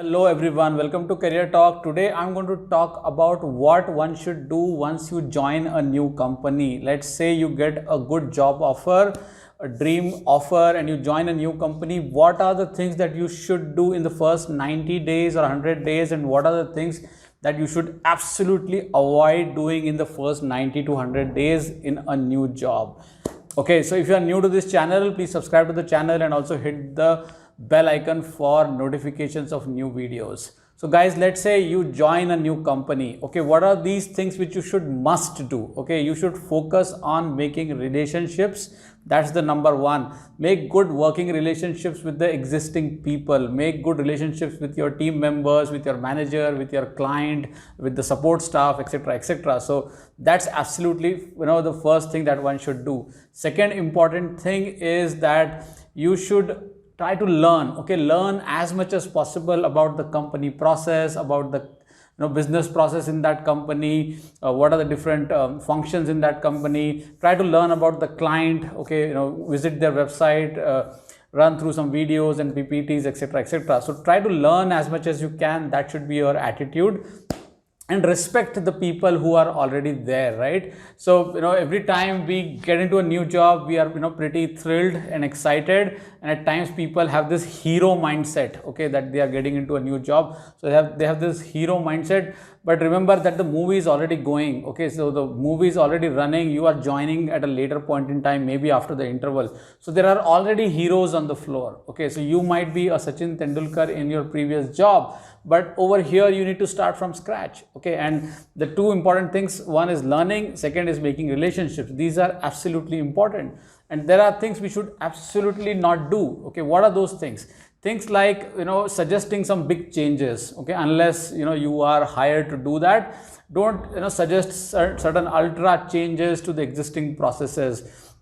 Hello everyone, welcome to Career Talk. Today I'm going to talk about what one should do once you join a new company. Let's say you get a good job offer, a dream offer, and you join a new company. What are the things that you should do in the first 90 days or 100 days, and what are the things that you should absolutely avoid doing in the first 90 to 100 days in a new job? Okay, so if you are new to this channel, please subscribe to the channel and also hit the bell icon for notifications of new videos. So guys, let's say you join a new company. Okay, what are these things which you should must do? Okay, you should focus on making relationships. That's the number one. Make good working relationships with the existing people. Make good relationships with your team members, with your manager, with your client, with the support staff, etc., etc. So that's absolutely the first thing that one should do. Second important thing is that you should try to learn as much as possible about the company process, about the business process in that company, what are the different functions in that company. Try to learn about the client. Visit their website, run through some videos and PPTs, etc., etc. So try to learn as much as you can. That should be your attitude. And respect the people who are already there, right? So every time we get into a new job, we are pretty thrilled and excited, and at times people have this hero mindset, okay, that they are getting into a new job. So they have this hero mindset, but remember that the movie is already going. Okay, so the movie is already running. You are joining at a later point in time, maybe after the interval. So there are already heroes on the floor. Okay, so you might be a Sachin Tendulkar in your previous job, but over here you need to start from scratch. Okay, and the two important things, one is learning, second is making relationships. These are absolutely important, and there are things we should absolutely not do. Okay, what are those things? Things like suggesting some big changes. Okay, unless you are hired to do that, don't suggest certain ultra changes to the existing processes.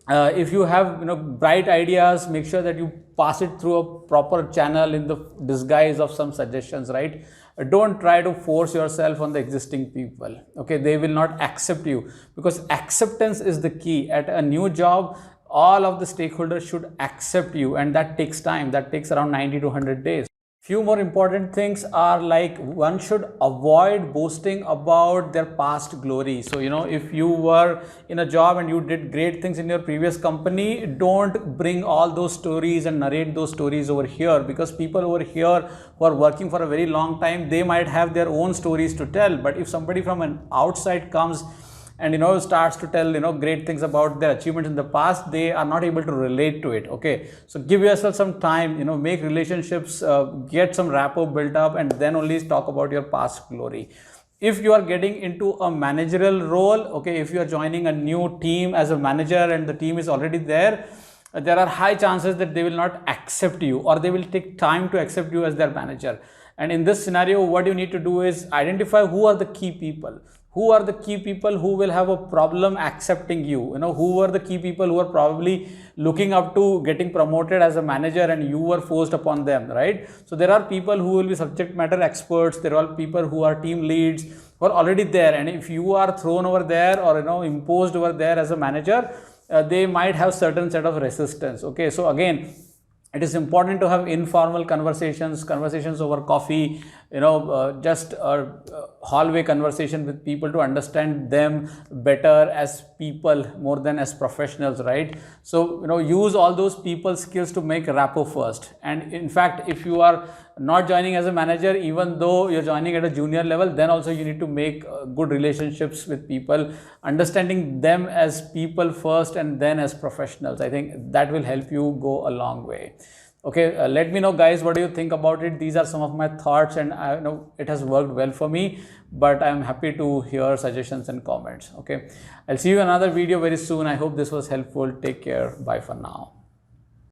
If you have bright ideas, make sure that you pass it through a proper channel in the disguise of some suggestions, right? Don't try to force yourself on the existing people. Okay, they will not accept you, because acceptance is the key. At a new job, all of the stakeholders should accept you, and that takes time. That takes around 90 to 100 days. Few more important things are like, one should avoid boasting about their past glory. So if you were in a job and you did great things in your previous company, don't bring all those stories and narrate those stories over here, because people over here who are working for a very long time, they might have their own stories to tell. But if somebody from an outside comes and starts to tell great things about their achievements in the past, they are not able to relate to it. Okay, so give yourself some time, make relationships, get some rapport built up, and then only talk about your past glory. If you are getting into a managerial role, okay, if you are joining a new team as a manager and the team is already there, there are high chances that they will not accept you, or they will take time to accept you as their manager. And in this scenario, what you need to do is identify who are the key people. Who are the key people who will have a problem accepting you? Who are the key people who are probably looking up to getting promoted as a manager, and you were forced upon them, right? So there are people who will be subject matter experts. There are people who are team leads who are already there, and if you are thrown over there or imposed over there as a manager, they might have certain set of resistance. Okay, so again, it is important to have informal conversations over coffee, just a hallway conversation with people to understand them better as people more than as professionals, right? So use all those people skills to make rapport first. And in fact, if you are not joining as a manager, even though you're joining at a junior level, then also you need to make good relationships with people, understanding them as people first and then as professionals. I think that will help you go a long way. Okay, let me know guys, what do you think about it? These are some of my thoughts, and I know it has worked well for me, but I'm happy to hear suggestions and comments. Okay, I'll see you in another video very soon. I hope this was helpful. Take care. Bye for now.